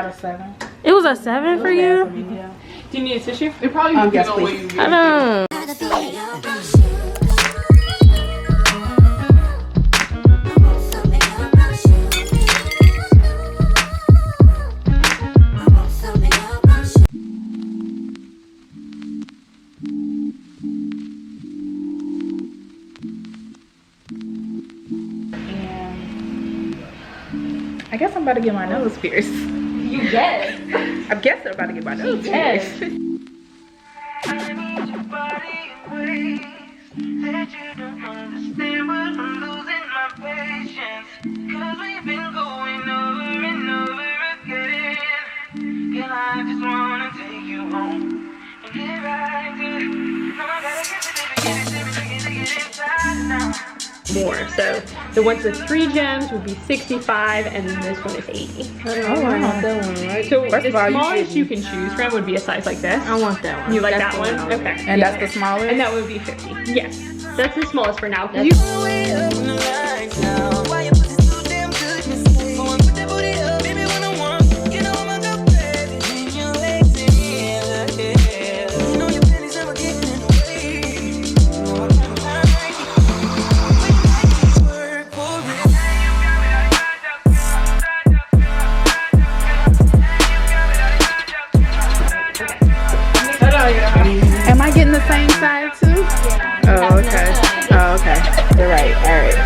about a 7. It was a 7 for you? Yeah. Do you need a tissue? It probably yes, depends on what you I don't. I guess I'm about to get my nose pierced. You guess. I guess I'm about to get my nose pierced. I need your body in ways that you don't understand, but I'm losing my patience. Cause we've been going over and over again. Girl, I just wanna take you home and get right to it. No, I gotta get it inside now. More. So the ones with 3 gems would be 65, and then this one is 80. Oh, I want that one, right? So First the of all, smallest you can choose from would be a size like this. I want that one. You like That's that the one? I want. Okay. And that's the smallest? And that would be 50. Yes. That's the smallest for now. That's You Am I getting the same size too? Yeah. Oh, okay. Oh, okay. You're right. All right.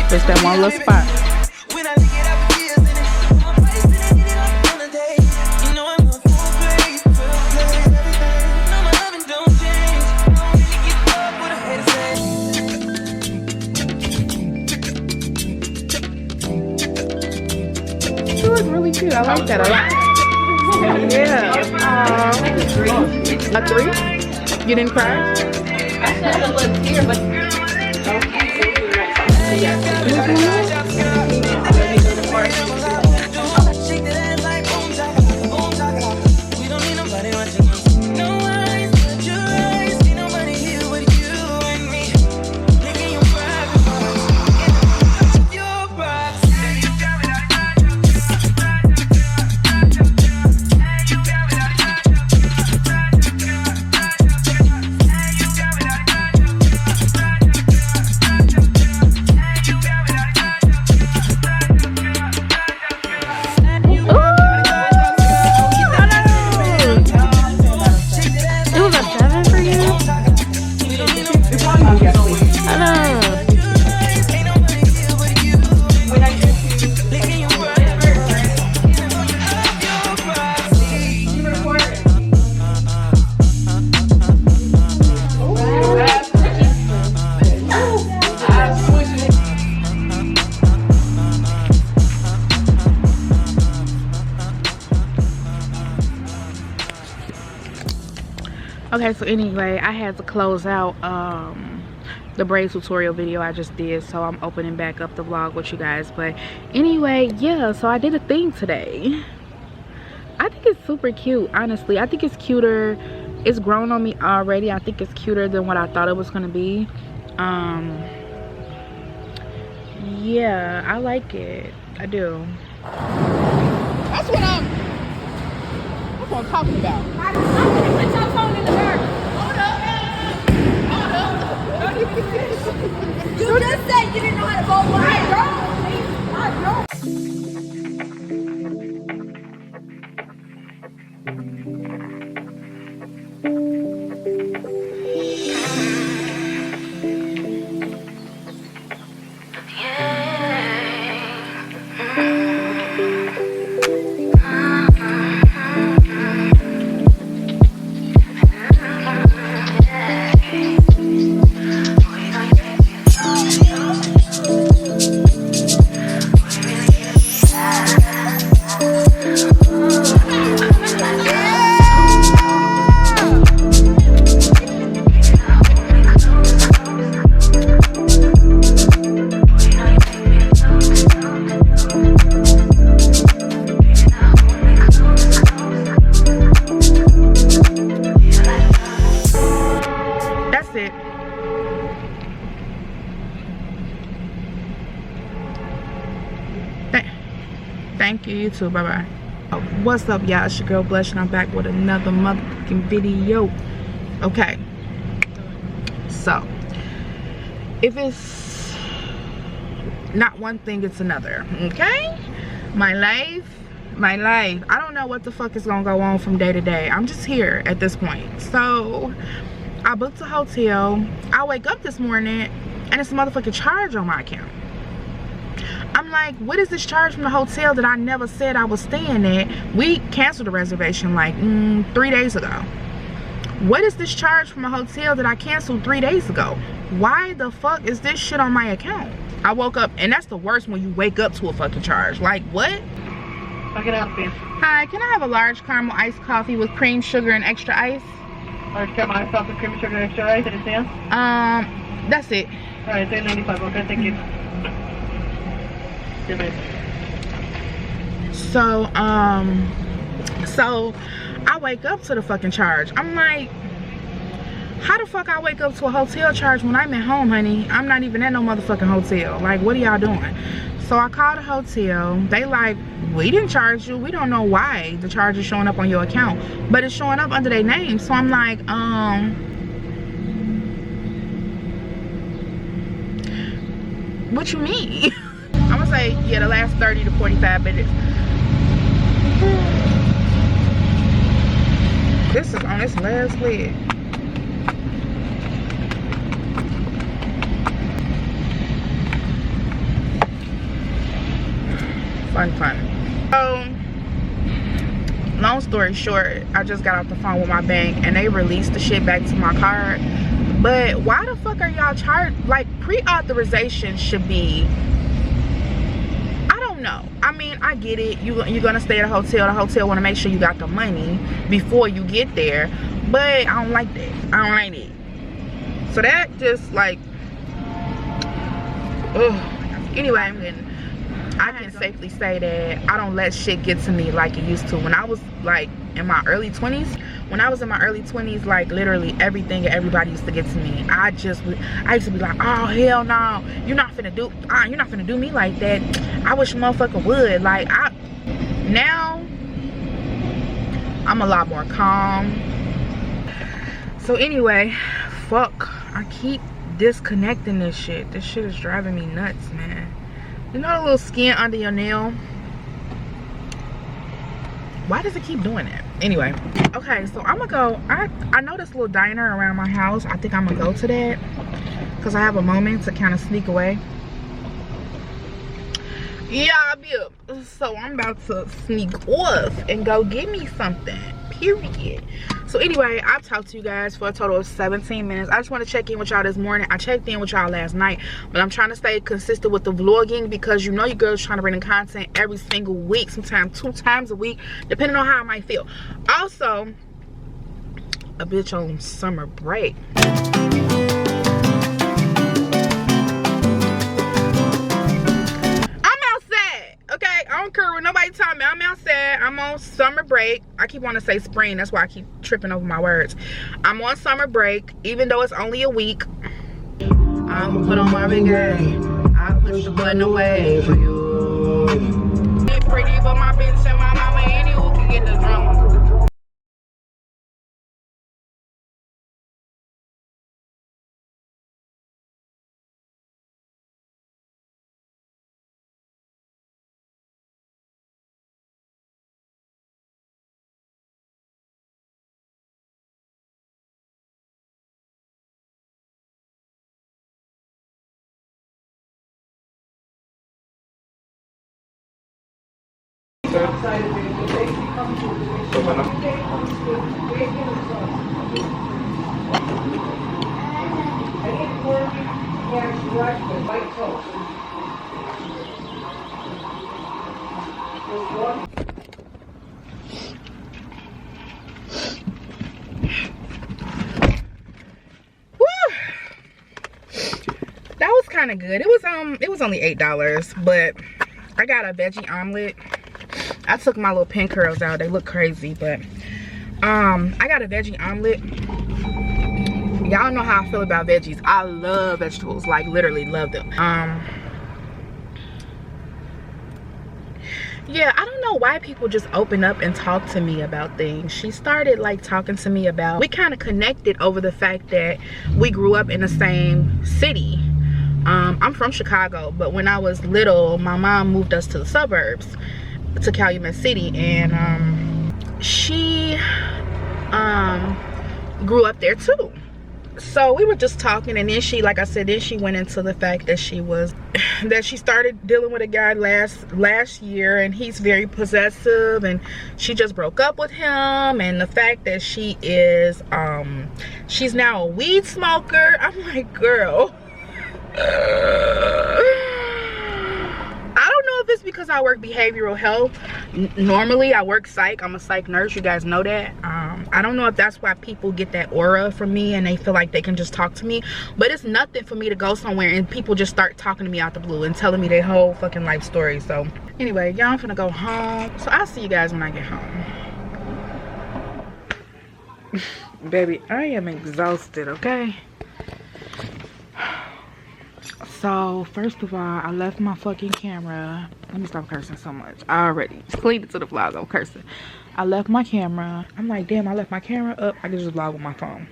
Just that one little spot. You look really cute. I like that a lot. Yeah. A 3? You didn't cry? I said a little here, but Okay, so anyway, I had to close out the braid tutorial video I just did, so I'm opening back up the vlog with you guys. But anyway, yeah, so I did a thing today. I think it's super cute, honestly. I think it's cuter. It's grown on me already. I think it's cuter than what I thought it was gonna be. Yeah, I like it. I do. That's what I'm talking about. put your phone in the dark. Hold up. You just said you didn't know how to vote. I don't. Thank you. You too. Bye bye. What's up, y'all? It's your girl Blush, and I'm back with another motherfucking video. Okay. So, if it's not one thing, it's another. Okay? My life. I don't know what the fuck is gonna go on from day to day. I'm just here at this point. So, I booked a hotel. I wake up this morning, and it's a motherfucking charge on my account. I'm like, what is this charge from the hotel that I never said I was staying at? We canceled the reservation like 3 days ago. What is this charge from a hotel that I canceled 3 days ago? Why the fuck is this shit on my account? I woke up, and that's the worst when you wake up to a fucking charge. Like, what? I can help you. Hi, can I have a large caramel iced coffee with cream, sugar, and extra ice? Large caramel iced coffee, cream, sugar, and extra ice. Anything else? That's it. Alright, $3.95. Okay, thank you. So I wake up to the fucking charge. I'm like, how the fuck I wake up to a hotel charge when I'm at home, honey? I'm not even at no motherfucking hotel. Like, what are y'all doing? So I called the hotel. They like, we didn't charge you. We don't know why the charge is showing up on your account, but it's showing up under their name. So I'm like, what you mean? I'm gonna say, yeah, the last 30 to 45 minutes. This is on its last leg. Fun. So, long story short, I just got off the phone with my bank and they released the shit back to my card. But why the fuck are y'all charged? Like, pre-authorization should be, I don't know. I mean, I get it. You're gonna stay at a hotel. The hotel want to make sure you got the money before you get there. But I don't like that. I don't like it. So that just like, ugh. Anyway, I can safely say that I don't let shit get to me like it used to. When I was like in my early 20s, like literally everything and everybody used to get to me. I used to be like, oh hell no, you're not finna do me like that. I wish a motherfucker would. Like, now I'm a lot more calm. So anyway, fuck, I keep disconnecting this shit. This shit is driving me nuts, man. You know the little skin under your nail? Why does it keep doing that? Anyway, okay, so I'm gonna go. I know this little diner around my house. I think I'm gonna go to that because I have a moment to kind of sneak away. Yeah, so I'm about to sneak off and go get me something, period. So anyway, I've talked to you guys for a total of 17 minutes. I just want to check in with y'all this morning. I checked in with y'all last night, but I'm trying to stay consistent with the vlogging because you know your girl's trying to bring in content every single week, sometimes 2 times a week, depending on how I might feel. Also, a bitch on summer break. Okay, I don't care what nobody telling me. I'm outside. I'm on summer break. I keep wanting to say spring. That's why I keep tripping over my words. I'm on summer break, even though it's only a week. I'm gonna put on my big game. I push the button away for you. It's pretty, but my bitch and my mama ain't who can get the drama. That was kind of good. It was only $8, but I got a veggie omelet. I took my little pin curls out. They look crazy, but I got a veggie omelet. Y'all know how I feel about veggies. I love vegetables, like literally love them. yeah, I don't know why people just open up and talk to me about things. She started like talking to me about, we kind of connected over the fact that we grew up in the same city. I'm from Chicago, but when I was little, my mom moved us to the suburbs, to Calumet City, and she grew up there too. So we were just talking, and then she, like I said, then she went into the fact that she started dealing with a guy last year, and he's very possessive, and she just broke up with him, and the fact that she is she's now a weed smoker. I'm like, girl, I don't know if it's because I work behavioral health. Normally I work psych. I'm a psych nurse, you guys know that. I don't know if that's why people get that aura from me and they feel like they can just talk to me, but it's nothing for me to go somewhere and people just start talking to me out the blue and telling me their whole fucking life story. So anyway, y'all, I'm finna go home, so I'll see you guys when I get home. Baby, I am exhausted, okay? So first of all, I left my fucking camera. Let me stop cursing so much. I already cleaned it to the vlog. I'm cursing. I left my camera. I'm like, damn, I left my camera up. I can just vlog with my phone.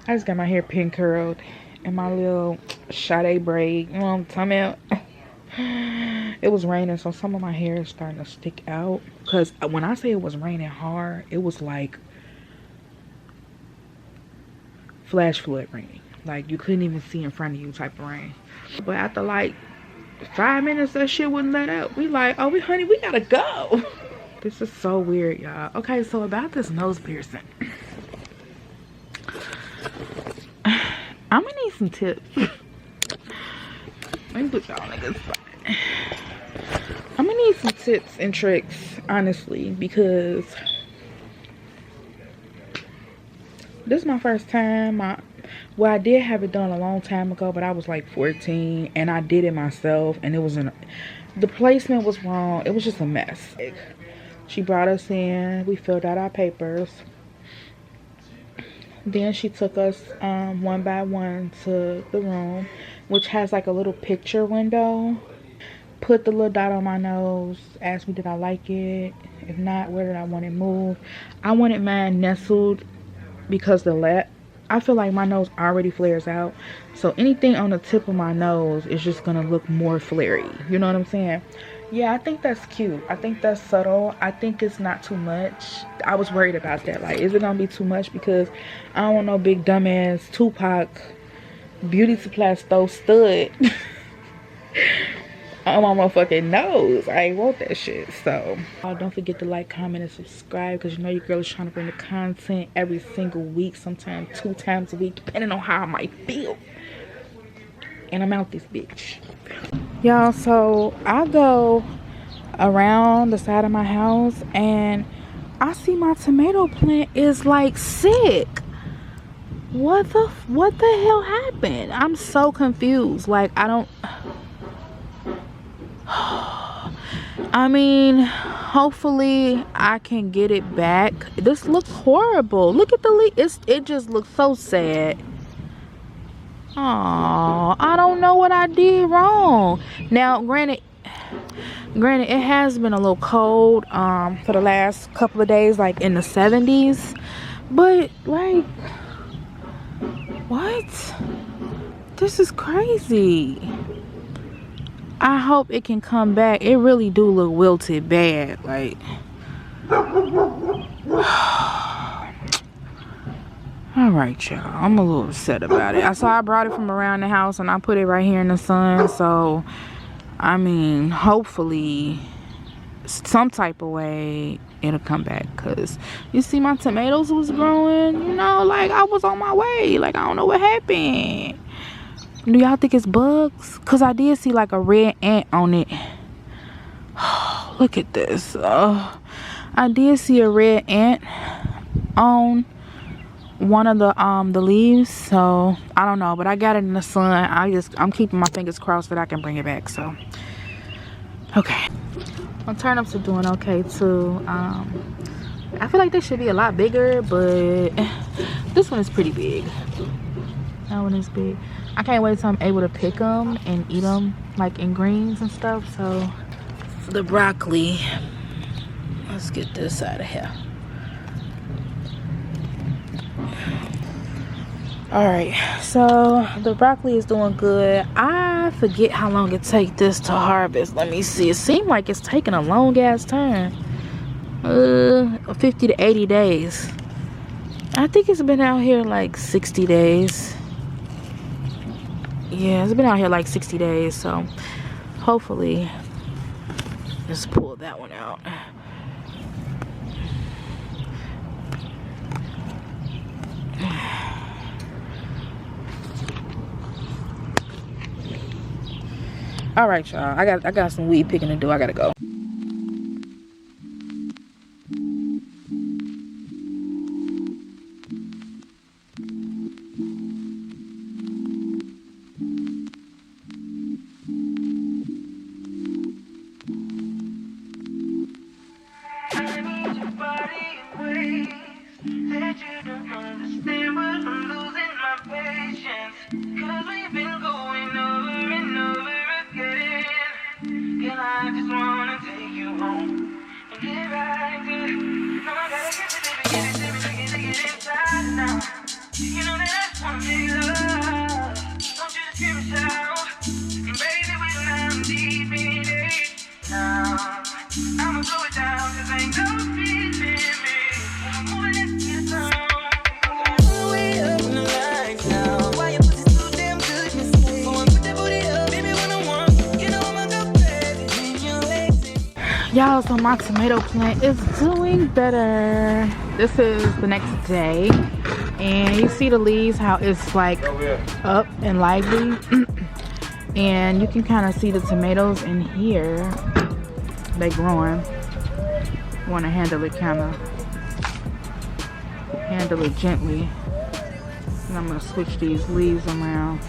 I just got my hair pin curled and my little Sade braid. You know what I'm talking about? It was raining, so some of my hair is starting to stick out. Because when I say it was raining hard, it was like flash flood raining. Like you couldn't even see in front of you type of rain. But after like 5 minutes, that shit wouldn't let up. We like, oh, honey, we gotta go. This is so weird, y'all. Okay, so about this nose piercing, I'm gonna need some tips. Let me put y'all on a good spot. I'm gonna need some tips and tricks, honestly, because this is my first time. Well, I did have it done a long time ago, but I was like 14 and I did it myself, and it was the placement was wrong. It was just a mess. She brought us in, we filled out our papers. Then she took us one by one to the room, which has like a little picture window. Put the little dot on my nose, asked me did I like it. If not, where did I want it moved. I wanted mine nestled because I feel like my nose already flares out, so anything on the tip of my nose is just gonna look more flary. You know what I'm saying? Yeah, I think that's cute. I think that's subtle. I think it's not too much. I was worried about that. Like, is it gonna be too much? Because I don't want no big dumbass Tupac beauty supply store stud on my motherfucking nose. I ain't want that shit. So don't forget to like, comment, and subscribe, because you know your girl is trying to bring the content every single week, sometimes 2 times a week, depending on how I might feel. And I'm out this bitch, y'all. So I go around the side of my house and I see my tomato plant is like sick. What the hell happened? I'm so confused. Like, I don't, I mean, hopefully I can get it back. This looks horrible. Look at the leaf. It just looks so sad. Oh, I don't know what I did wrong. Now, granted, it has been a little cold for the last couple of days, like in the 70s. But like, what? This is crazy. I hope it can come back. It really do look wilted bad. Like, all right, y'all. I'm a little upset about it. So I brought it from around the house and I put it right here in the sun. So, I mean, hopefully, some type of way it'll come back. Because you see, my tomatoes was growing. You know, like I was on my way. Like, I don't know what happened. Do y'all think it's bugs? Because I did see like a red ant on it. Oh, look at this. I did see a red ant on one of the leaves. So I don't know, but I got it in the sun. I'm keeping my fingers crossed that I can bring it back. So okay, well, turnips are doing okay too. I feel like they should be a lot bigger, but this one is pretty big. That one is big. I can't wait till I'm able to pick them and eat them like in greens and stuff. So the broccoli. Let's get this out of here. Alright, so the broccoli is doing good. I forget how long it takes this to harvest. Let me see. It seems like it's taking a long ass time. 50 to 80 days. I think it's been out here like 60 days. Yeah, it's been out here like 60 days. So hopefully, let's pull that one out. All right, y'all. I got some weed picking to do. I gotta go. I need your body in ways that you don't understand, but I'm losing my patience. 'Cause we've been going over and over again. Girl, I just wanna take you home and get right to it. No, I gotta get it, baby, get it to me, take it inside now. You know that I just wanna make love. Don't you just hear me shout? And baby, when I'm deep in it now, I'ma slow it down, 'cause ain't no peace in me. I'm moving it to the sound. Way up in the lights now. Why you pussy so damn good, you say? Go and put that booty up, baby, when I want. You know I'ma go crazy in your legs. Y'all, so my tomato plant is doing better. This is the next day. And you see the leaves, how it's like up and lively. And you can kind of see the tomatoes in here. They growing. Want to handle it handle it gently. And I'm gonna switch these leaves around.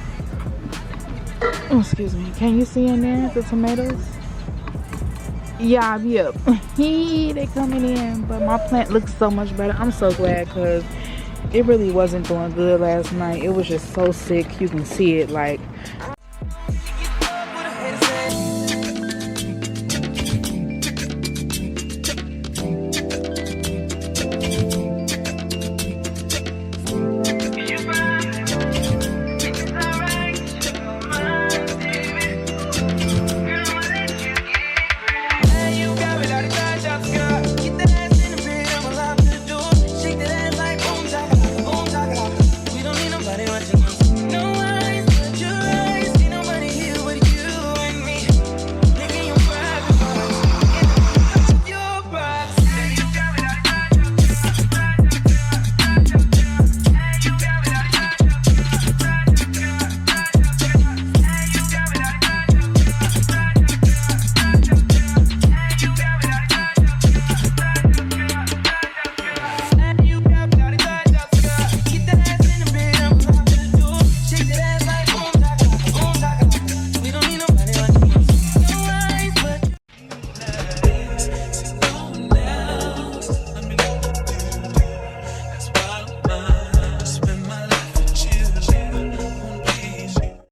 Oh, excuse me. Can you see in there the tomatoes? Yeah, yep. They coming in, but my plant looks so much better. I'm so glad, because it really wasn't doing good last night. It was just so sick. You can see it, like